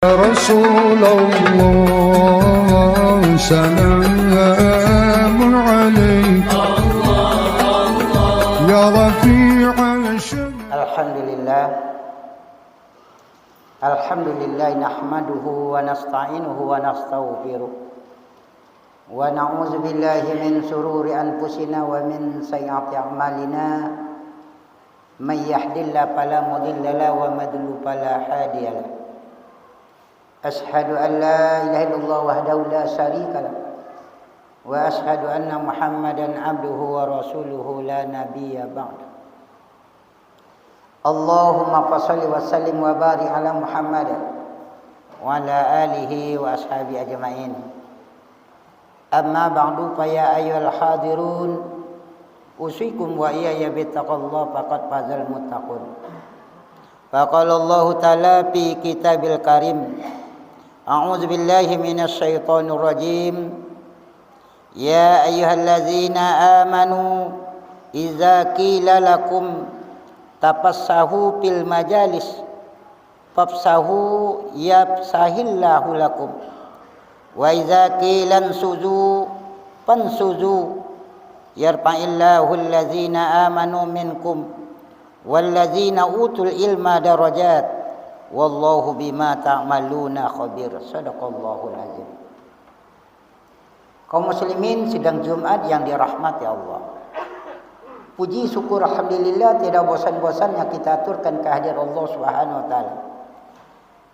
رسول الله سلام عليك يا رفيع الشمس. الحمد لله نحمده ونستعينه ونستغفره ونعوذ بالله من شرور أنفسنا ومن سيئات أعمالنا من يهد الله فلا مضل له ومن يضلل فلا هادي له أشهد أن لا إله إلا الله وحده لا شريك له وأشهد أن محمدا عبده ورسوله لا نبي بعده اللهم صل وسلم وبارك على محمد وعلى آله وأصحابه أجمعين أما بعد فيا أيها الحاضرون أوصيكم وإياي بتقوى الله فقد فاز المتقون فقال الله تعالى في كتاب الكريم أعوذ بالله من الشيطان الرجيم يا أيها الذين آمنوا إذا قيل لكم تفسحوا في المجالس فافسحوا يفسح الله لكم وإذا قيل انشزوا فانشزوا يرفع الله الذين آمنوا منكم والذين أوتوا العلم درجات wallahu bima ta'maluna khabir. Shadaqallahul azim. Kaum muslimin, sidang Jumat yang dirahmati Allah. Puji syukur alhamdulillah tidak bosan-bosannya kita aturkan kehadiran Allah Subhanahu wa taala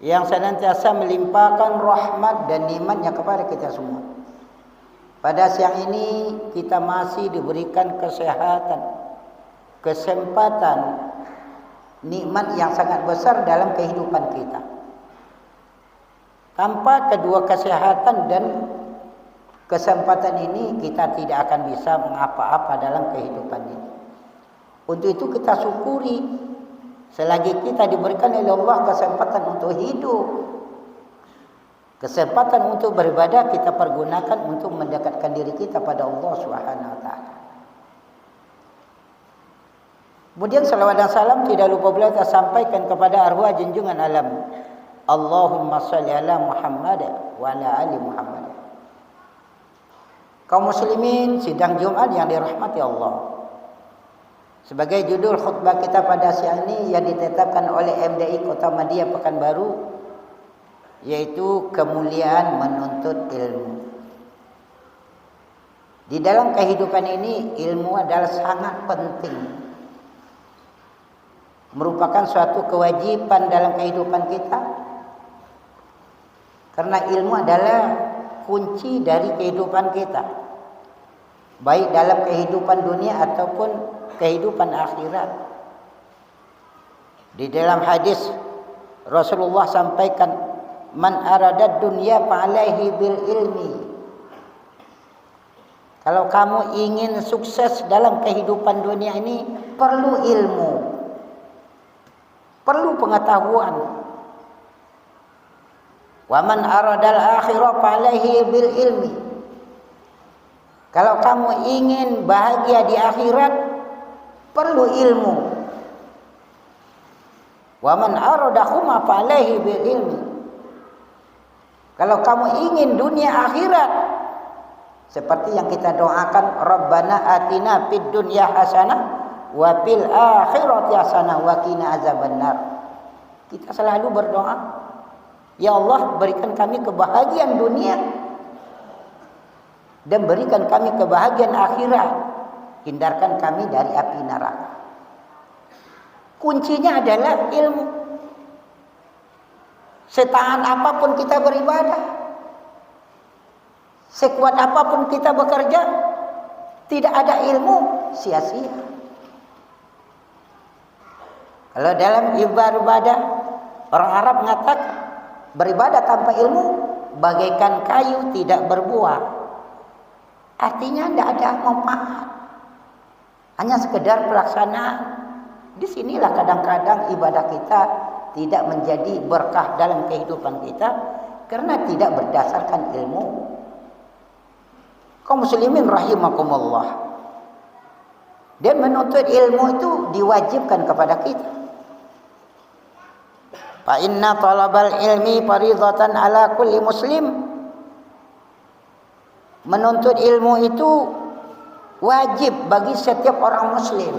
yang senantiasa melimpahkan rahmat dan nikmat-Nya kepada kita semua. Pada siang ini kita masih diberikan kesehatan, kesempatan, nikmat yang sangat besar dalam kehidupan kita. Tanpa kedua kesehatan dan kesempatan ini kita tidak akan bisa mengapa-apa dalam kehidupan ini. Untuk itu kita syukuri selagi kita diberikan oleh Allah kesempatan untuk hidup, kesempatan untuk beribadah, kita pergunakan untuk mendekatkan diri kita pada Allah Subhanahu wa taala. Kemudian salawat dan salam tidak lupa pula kita sampaikan kepada arwah junjungan alam. Allahumma shalli ala Muhammad wa ala ali Muhammad. Kaum muslimin, sidang Jumat yang dirahmati Allah. Sebagai judul khutbah kita pada siang ini yang ditetapkan oleh MDI Kota Madia Pekanbaru, yaitu kemuliaan menuntut ilmu. Di dalam kehidupan ini ilmu adalah sangat penting. Merupakan suatu kewajiban dalam kehidupan kita, karena ilmu adalah kunci dari kehidupan kita, baik dalam kehidupan dunia ataupun kehidupan akhirat. Di dalam hadis Rasulullah sampaikan, man aradad dunya fa'alaihi bil ilmi. Kalau kamu ingin sukses dalam kehidupan dunia ini, perlu ilmu, perlu pengetahuan. Wa man aradal akhirah fa'alaihi bil ilmi. Kalau kamu ingin bahagia di akhirat, perlu ilmu. Wa man aradahuma fa'alaihi bil ilmi. Kalau kamu ingin dunia akhirat, seperti yang kita doakan, Rabbana atina fid dunya hasanah wa fil akhirati hasanah wa qina azabannar. Kita selalu berdoa, ya Allah, berikan kami kebahagiaan dunia dan berikan kami kebahagiaan akhirat, hindarkan kami dari api neraka. Kuncinya adalah ilmu. Setahan apapun kita beribadah, sekuat apapun kita bekerja, tidak ada ilmu, sia-sia. Kalau dalam ibadah, orang Arab mengatakan beribadah tanpa ilmu bagaikan kayu tidak berbuah. Artinya tidak ada manfaat, hanya sekedar pelaksanaan. Disinilah kadang-kadang ibadah kita tidak menjadi berkah dalam kehidupan kita karena tidak berdasarkan ilmu. Kaum muslimin rahimakumullah. Dan menuntut ilmu itu diwajibkan kepada kita. Fa inna talabal ilmi fardhatan ala kulli muslim. Menuntut ilmu itu wajib bagi setiap orang muslim,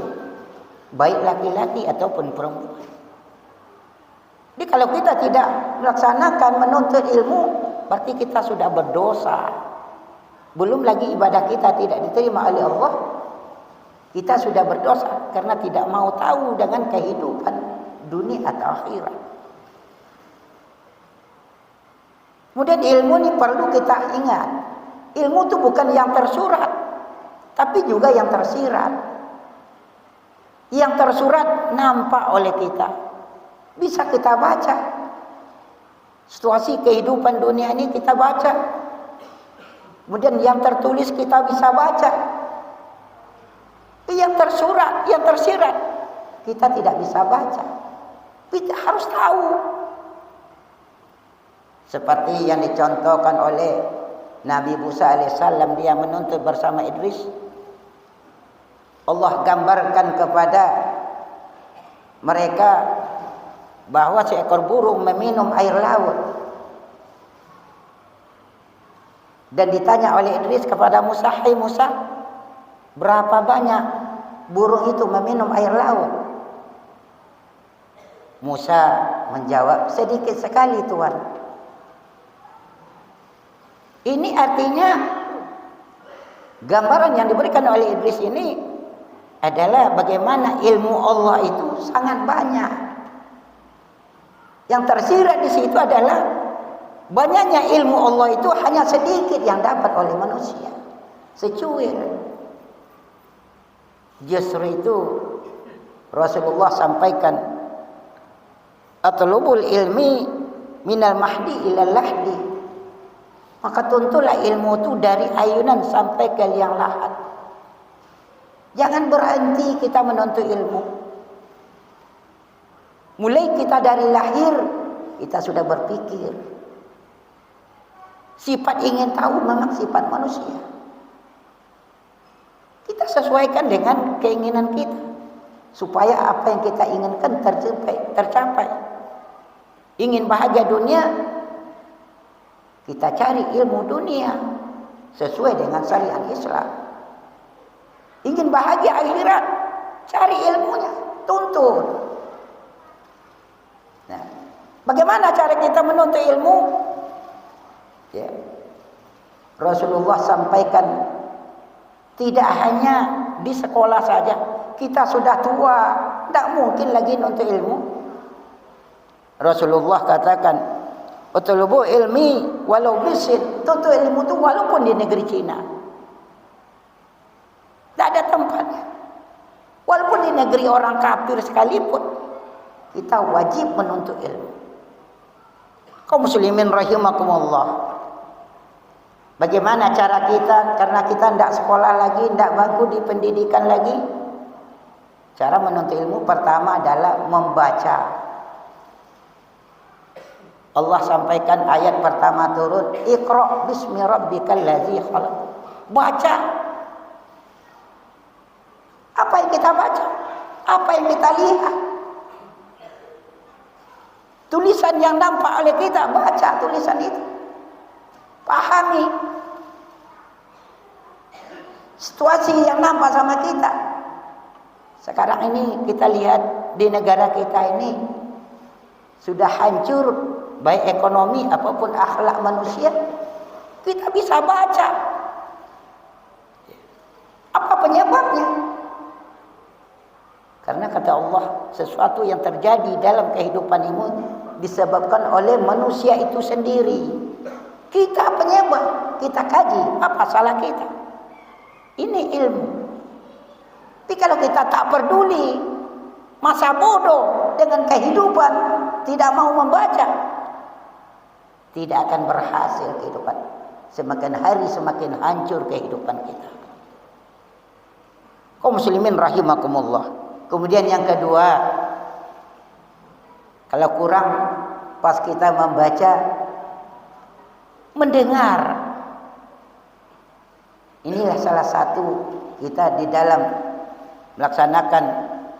baik laki-laki ataupun perempuan. Jadi kalau kita tidak melaksanakan menuntut ilmu, berarti kita sudah berdosa. Belum lagi ibadah kita tidak diterima oleh Allah, kita sudah berdosa karena tidak mau tahu dengan kehidupan dunia atau akhirat. Kemudian ilmu ini perlu kita ingat. Ilmu itu bukan yang tersurat, tapi juga yang tersirat. Yang tersurat nampak oleh kita, bisa kita baca. Situasi kehidupan dunia ini kita baca. Kemudian yang tertulis kita bisa baca. Yang tersurat, yang tersirat kita tidak bisa baca. Kita harus tahu. Seperti yang dicontohkan oleh Nabi Musa alaihissalam, dia menuntut bersama Idris. Allah gambarkan kepada mereka bahwa seekor burung meminum air laut. Dan ditanya oleh Idris kepada Musa, "Hai Musa, berapa banyak burung itu meminum air laut?" Musa menjawab, "Sedikit sekali Tuhan." Ini artinya gambaran yang diberikan oleh Idris ini adalah bagaimana ilmu Allah itu sangat banyak. Yang tersirat di situ adalah banyaknya ilmu Allah itu hanya sedikit yang dapat oleh manusia, secuil. Justru itu Rasulullah sampaikan, "Atlubul ilmi minal mahdi ilal lahdi." Maka tuntulah ilmu itu dari ayunan sampai ke liang lahat. Jangan berhenti kita menuntut ilmu. Mulai kita dari lahir, kita sudah berpikir. Sifat ingin tahu memang sifat manusia. Kita sesuaikan dengan keinginan kita, supaya apa yang kita inginkan tercapai. Ingin bahagia dunia, kita cari ilmu dunia sesuai dengan syariat Islam. Ingin bahagia akhirat, cari ilmunya, tuntut. Nah, bagaimana cara kita menuntut ilmu? Ya. Rasulullah sampaikan, tidak hanya di sekolah saja. Kita sudah tua, tidak mungkin lagi menuntut ilmu. Rasulullah katakan, "Utlubu ilmi walau bisin." Tuntut ilmu itu walaupun di negeri Cina, tidak ada tempatnya. Walaupun di negeri orang kafir sekalipun, kita wajib menuntut ilmu. Kaum muslimin rahimakumullah. Bagaimana cara kita? Karena kita tidak sekolah lagi, tidak bangku di pendidikan lagi. Cara menuntut ilmu pertama adalah membaca. Allah sampaikan ayat pertama turun, "Iqra bismi rabbikal ladzi khalaq." Baca. Apa yang kita baca? Apa yang kita lihat? Tulisan yang nampak oleh kita, baca tulisan itu. Pahami situasi yang nampak sama kita. Sekarang ini kita lihat di negara kita ini sudah hancur, baik ekonomi apapun akhlak manusia. Kita bisa baca. Apa penyebabnya? Karena kata Allah, sesuatu yang terjadi dalam kehidupan ini disebabkan oleh manusia itu sendiri. Kita penyebab, kita kaji apa salah kita. Ini ilmu. Tapi kalau kita tak peduli, masa bodoh dengan kehidupan, tidak mau membaca, tidak akan berhasil kehidupan. Semakin hari semakin hancur kehidupan kita. Kaum muslimin rahimakumullah. Kemudian yang kedua, kalau kurang pas kita membaca, mendengar. Inilah salah satu kita di dalam melaksanakan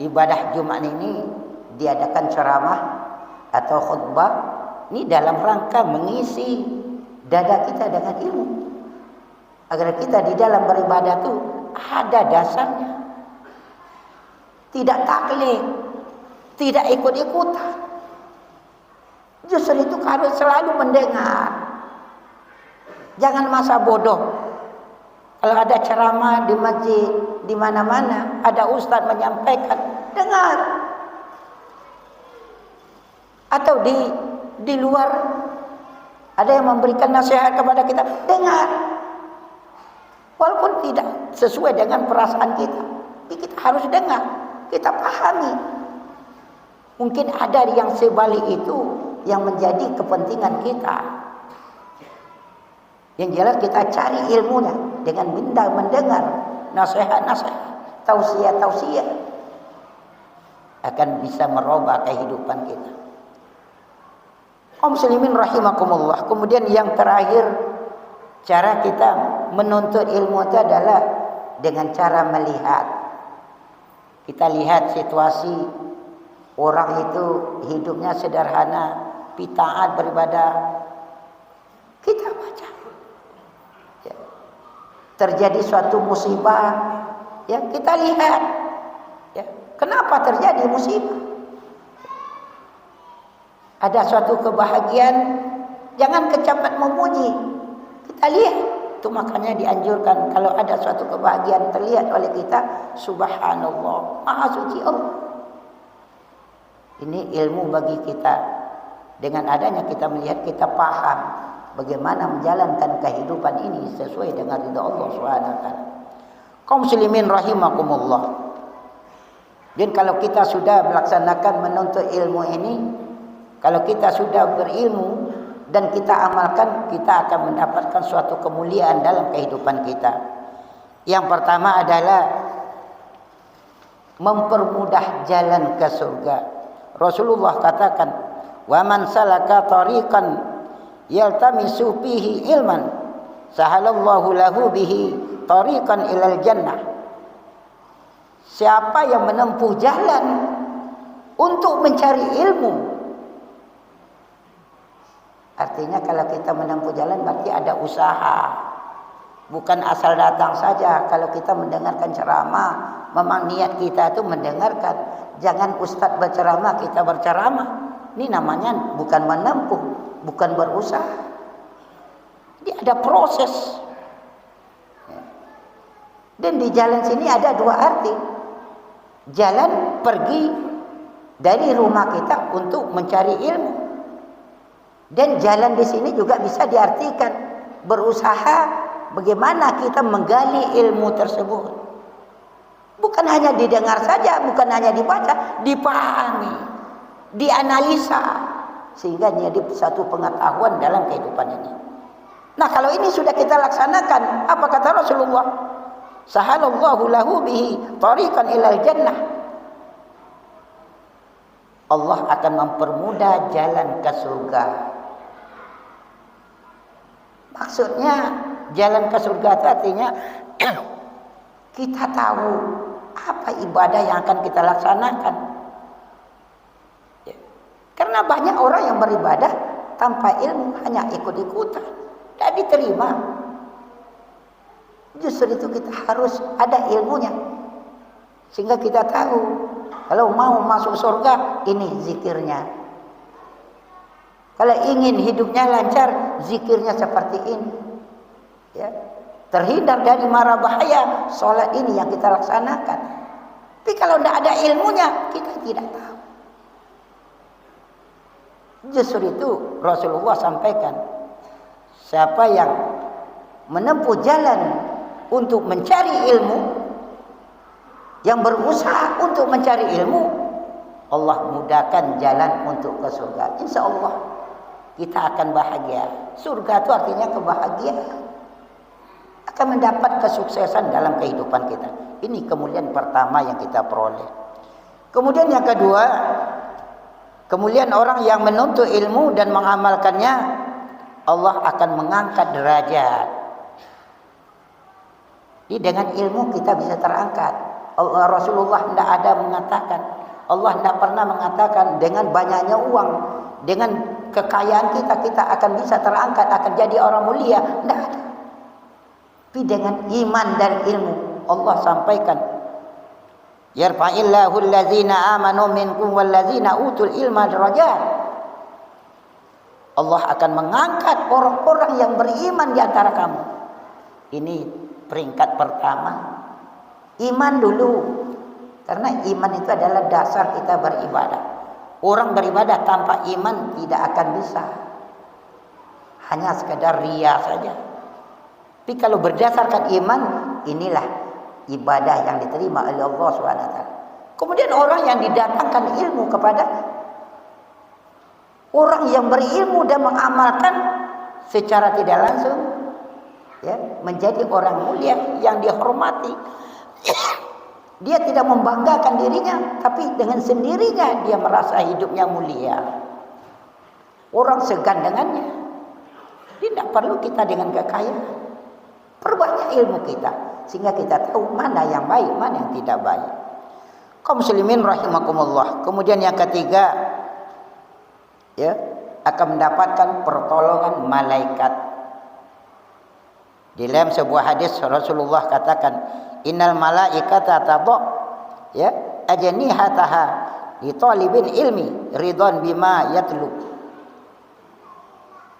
ibadah Jumat ini diadakan ceramah. atau khutbah ini dalam rangka mengisi dada kita dengan ilmu, agar kita di dalam beribadah itu ada dasarnya, tidak taklid, tidak ikut-ikutan. Justru itu harus selalu mendengar, jangan masa bodoh. Kalau ada ceramah di masjid, di mana-mana ada ustadz menyampaikan, dengar. Atau di luar ada yang memberikan nasihat kepada kita, dengar. Walaupun tidak sesuai dengan perasaan kita, tapi kita harus dengar, kita pahami. Mungkin ada yang sebalik itu yang menjadi kepentingan kita. Yang jelas kita cari ilmunya dengan mendengar nasihat-nasihat, tausiah-tausiah, akan bisa merubah kehidupan kita. Kaum muslimin rahimakumullah. Kemudian yang terakhir, cara kita menuntut ilmu itu adalah dengan cara melihat. Kita lihat situasi orang itu hidupnya sederhana, taat beribadah, kita baca. Ya. Terjadi suatu musibah, ya kita lihat. Ya. Kenapa terjadi musibah? Ada suatu kebahagiaan, jangan kecapat memuji. Kita lihat. Itu makanya dianjurkan kalau ada suatu kebahagiaan terlihat oleh kita, subhanallah, maha suci Allah. Ini ilmu bagi kita. Dengan adanya kita melihat, kita paham bagaimana menjalankan kehidupan ini sesuai dengan ridha Allah Subhanahu wa taala. Kaum muslimin rahimakumullah. Dan kalau kita sudah melaksanakan menuntut ilmu ini, kalau kita sudah berilmu dan kita amalkan, kita akan mendapatkan suatu kemuliaan dalam kehidupan kita. Yang pertama adalah mempermudah jalan ke surga. Rasulullah katakan, "Wa man salaka tariqan yaltamisu fihi ilman, sahalallahu lahu bihi tariqan ilal jannah." Siapa yang menempuh jalan untuk mencari ilmu, artinya kalau kita menempuh jalan berarti ada usaha. Bukan asal datang saja. Kalau kita mendengarkan ceramah, memang niat kita itu mendengarkan. Jangan ustadz berceramah, kita berceramah. Ini namanya bukan menempuh, bukan berusaha. Jadi ada proses. Dan di jalan sini ada dua arti. Jalan pergi dari rumah kita untuk mencari ilmu. Dan jalan di sini juga bisa diartikan berusaha bagaimana kita menggali ilmu tersebut. Bukan hanya didengar saja, bukan hanya dibaca, dipahami, dianalisa, sehingga jadi satu pengetahuan dalam kehidupan ini. Nah, kalau ini sudah kita laksanakan, apa kata Rasulullah? Sahalallahu lahu bihi tariqan ilal jannah. Allah akan mempermudah jalan ke surga. Maksudnya jalan ke surga itu artinya kita tahu apa ibadah yang akan kita laksanakan. Ya. Karena banyak orang yang beribadah tanpa ilmu, hanya ikut-ikutan, tidak diterima. Justru itu kita harus ada ilmunya, sehingga kita tahu kalau mau masuk surga ini zikirnya. Kalau ingin hidupnya lancar, zikirnya seperti ini. Ya. Terhindar dari mara bahaya, sholat ini yang kita laksanakan. Tapi kalau tidak ada ilmunya, kita tidak tahu. Justru itu Rasulullah sampaikan, siapa yang menempuh jalan untuk mencari ilmu, yang berusaha untuk mencari ilmu, Allah mudahkan jalan untuk ke surga. Insya Allah kita akan bahagia. Surga itu artinya kebahagiaan. Akan mendapat kesuksesan dalam kehidupan kita. Ini kemuliaan pertama yang kita peroleh. Kemudian yang kedua, kemuliaan orang yang menuntut ilmu dan mengamalkannya, Allah akan mengangkat derajat. Jadi dengan ilmu kita bisa terangkat. Rasulullah tidak ada mengatakan, Allah tidak pernah mengatakan dengan banyaknya uang, dengan kekayaan kita akan bisa terangkat, akan jadi orang mulia. Tidak ada. Tapi dengan iman dan ilmu, Allah sampaikan, yarfa'illahu allazina amanu minkum wallazina utul ilma darajat. Allah akan mengangkat orang-orang yang beriman di antara kamu. Ini peringkat pertama. Iman dulu. Karena iman itu adalah dasar kita beribadah. Orang beribadah tanpa iman tidak akan bisa. Hanya sekedar riya saja. Tapi kalau berdasarkan iman, inilah ibadah yang diterima oleh Allah SWT. Kemudian orang yang didatangkan ilmu kepada orang yang berilmu dan mengamalkan secara tidak langsung, ya, menjadi orang mulia yang dihormati. Dia tidak membanggakan dirinya, tapi dengan sendirinya dia merasa hidupnya mulia. Orang segan dengannya. Tidak perlu kita dengan kekayaan. Perbanyak ilmu kita sehingga kita tahu mana yang baik, mana yang tidak baik. Kaum muslimin rahimakumullah. Kemudian yang ketiga, ya, akan mendapatkan pertolongan malaikat. Di dalam sebuah hadis Rasulullah katakan, innal malaikata tadha, ya, ajnihataha li talibin ilmi ridwan bima yatlub.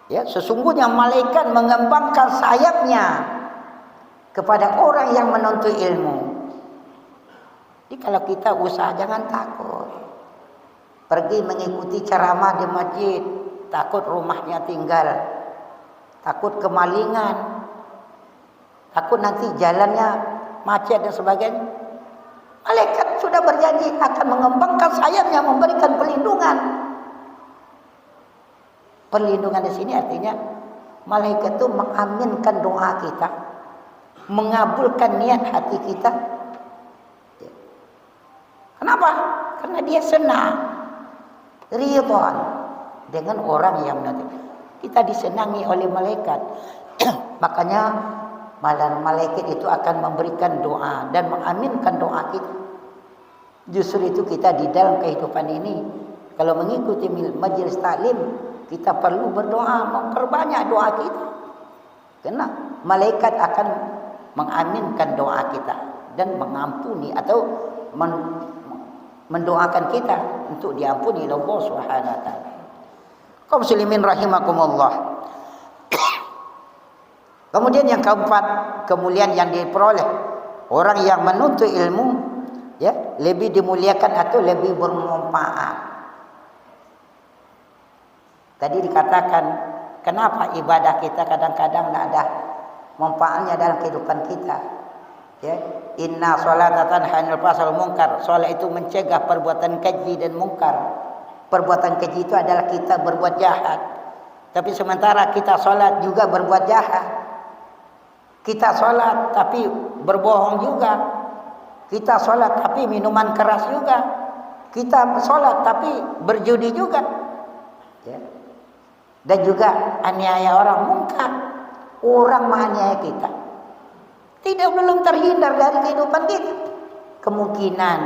Ya, sesungguhnya malaikat mengembangkan sayapnya kepada orang yang menuntut ilmu. Jadi kalau kita usaha, jangan takut. Pergi mengikuti ceramah di masjid, takut rumahnya tinggal, takut kemalingan, takut nanti jalannya macet dan sebagainya. Malaikat sudah berjanji akan mengembangkan sayapnya, memberikan perlindungan. Perlindungan di sini artinya malaikat itu mengaminkan doa kita, mengabulkan niat hati kita. Kenapa? Karena dia senang, ridwan dengan orang yang menanti. Kita disenangi oleh malaikat. Makanya malaikat itu akan memberikan doa dan mengaminkan doa kita. Justru itu kita di dalam kehidupan ini, kalau mengikuti majelis taklim, kita perlu berdoa, memperbanyak doa kita. Karena malaikat akan mengaminkan doa kita dan mengampuni atau mendoakan kita untuk diampuni oleh Allah Subhanahu wa taala. Kaum muslimin rahimakumullah. Kemudian yang keempat, kemuliaan yang diperoleh orang yang menuntut ilmu, ya, lebih dimuliakan atau lebih bermanfaat. Tadi dikatakan, kenapa ibadah kita kadang-kadang tidak ada manfaatnya dalam kehidupan kita. Ya, inna sholata tanha 'anil fahsya'i wal munkar. Salat itu mencegah perbuatan keji dan mungkar. Perbuatan keji itu adalah kita berbuat jahat. Tapi sementara kita salat juga berbuat jahat. Kita salat tapi berbohong juga. Kita salat tapi minuman keras juga. Kita salat tapi berjudi juga. Ya. Dan juga aniaya orang, mungkar. Orang menganiaya kita. Tidak belum terhindar dari kehidupan kita. Kemungkinan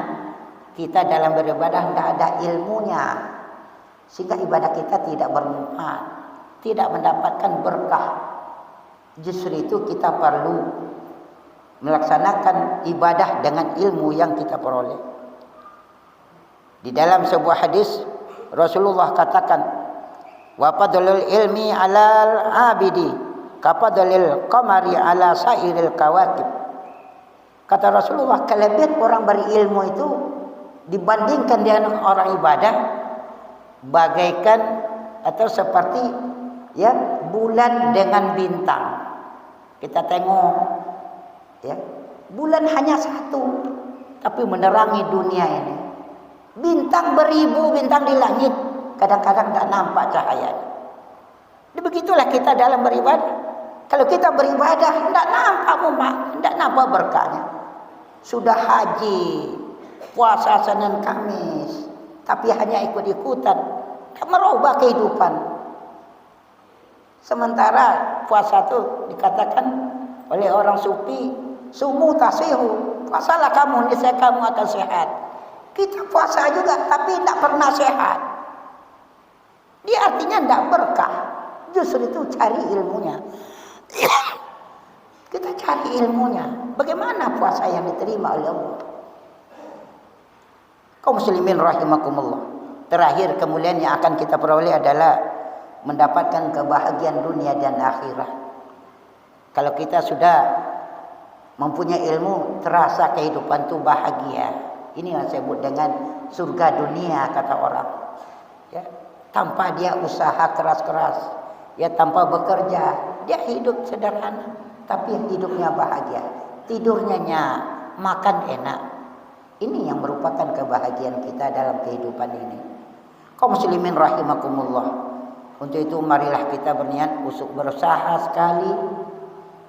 kita dalam beribadah tidak ada ilmunya, sehingga ibadah kita tidak bermanfaat, tidak mendapatkan berkah. Justru itu kita perlu melaksanakan ibadah dengan ilmu yang kita peroleh. Di dalam sebuah hadis Rasulullah katakan, wa fadlul ilmi 'alal 'abidi kafadlil qamari 'ala sairil kawakib. Kata Rasulullah, kelebihan orang berilmu itu dibandingkan dengan orang ibadah bagaikan atau seperti, ya, bulan dengan bintang. Kita tengok, ya, bulan hanya satu tapi menerangi dunia ini. Bintang beribu bintang di langit, kadang-kadang tak nampak cahayanya. Begitulah kita dalam beribadah. Kalau kita beribadah tidak nampak berkahnya. Sudah haji, puasa Senin Kamis, tapi hanya ikut-ikutan, tak merubah kehidupan. Sementara puasa itu dikatakan oleh orang sufi, sumu tasihu, puasalah kamu, niscaya kamu akan sehat. Kita puasa juga tapi tidak pernah sehat. Dia artinya tidak berkah. Justru itu cari ilmunya. Kita cari ilmunya. Bagaimana puasa yang diterima oleh Allah? Kaum muslimin rahimakumullah. Terakhir kemuliaan yang akan kita peroleh adalah mendapatkan kebahagiaan dunia dan akhirat. Kalau kita sudah mempunyai ilmu, terasa kehidupan itu bahagia. Ini yang saya sebut dengan surga dunia, kata orang. Ya, tanpa dia usaha keras-keras, ya tanpa bekerja, dia hidup sederhana, tapi hidupnya bahagia. Tidurnya nyenyak, makan enak. Ini yang merupakan kebahagiaan kita dalam kehidupan ini. Kaum muslimin rahimakumullah. Untuk itu marilah kita berniat untuk berusaha sekali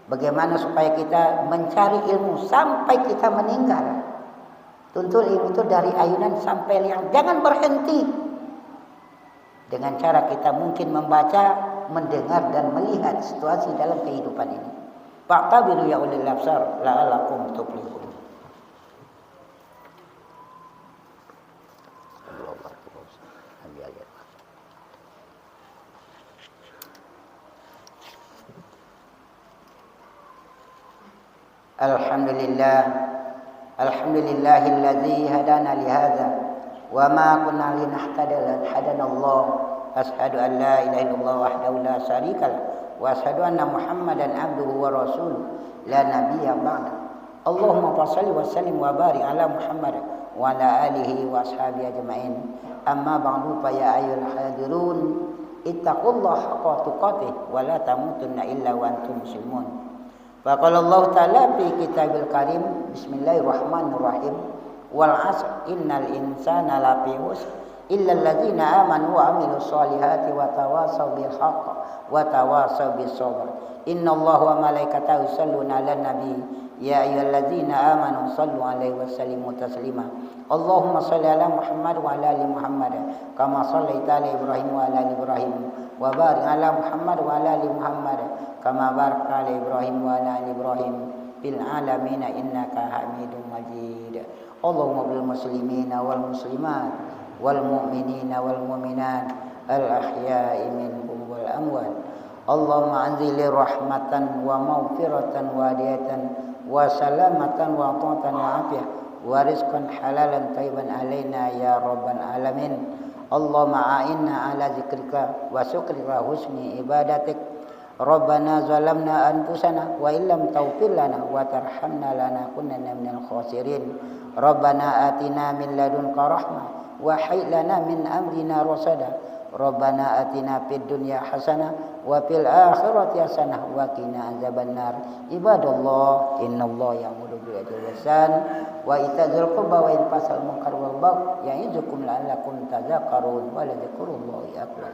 bagaimana supaya kita mencari ilmu sampai kita meninggal. Tuntut ilmu itu dari ayunan sampai liang. Jangan berhenti. Dengan cara kita mungkin membaca, mendengar dan melihat situasi dalam kehidupan ini. Fa'tabiru ya ulil absar la'allakum tuflihun. Alhamdulillahilladzi hadana lihadza wa ma kunna linahtadiya hadana Allah. Asyhadu an la ilaha illallah wahdahu la syarikalah wa asyhadu anna Muhammadan abduhu wa rasuluh la nabiyya ba'da. Allahumma shalli wa sallim wa barik ala Muhammad wa ala alihi wa ashabihi ajma'in. Amma ba'du fa ya ayyuhal hadirun ittaqullaha haqqa tuqatih wa la tamutunna illa wa antum muslimun. Faqala Allah Ta'ala fi kitabil karim, bismillahirrahmanirrahim, wal 'asr innal insana lafi khusr illa alladzina amanu wa 'amilus solihati wa tawasaw bil haqq wa tawasaw bis sabr. Innallaha wa malaikatahu yusholluna 'alan nabi ya ayyuhalladzina amanu shallu 'alaihi wa sallimu taslima. Allahumma shalli ala Muhammad wa ala ali Muhammad kama shallaita ala Ibrahim wa ala ali Ibrahim wa barik ala Muhammad wa ala ali Muhammad kama barakta ala Ibrahim wa ala ali Ibrahim fil alamin innaka Hamidum Majid. Allahumma bil muslimina wal muslimat wal mu'minina wal mu'minat al ahya'i minhum wal amwat. Allahumma anzil rahmatan wa maghfiratan wa hadiyatan wa salamatan wa ta'atan wa afiyah wa rizqan halalan tayyiban alaina ya rabbal alamin. Allahumma a'inna ala zikrika wa syukrika husni ibadatik. Rabbana zalamna anfusana wa illam taghfir lana wa tarhamna lanakunanna minal khasirin. Rabbana atina min ladunka rahmah wa hayyi lana min amrina rasada. Rabbana atina fid dunya hasanah wa fil akhirati hasanah wa qina azabannar. Ibadallah innallaha ya'muru bil adli wal ihsan wa ita'zil qurba wa yanfa'al munkar wal baghi ya'izukum la'allakum tadhakkarun wa la dzikrullahi akbar.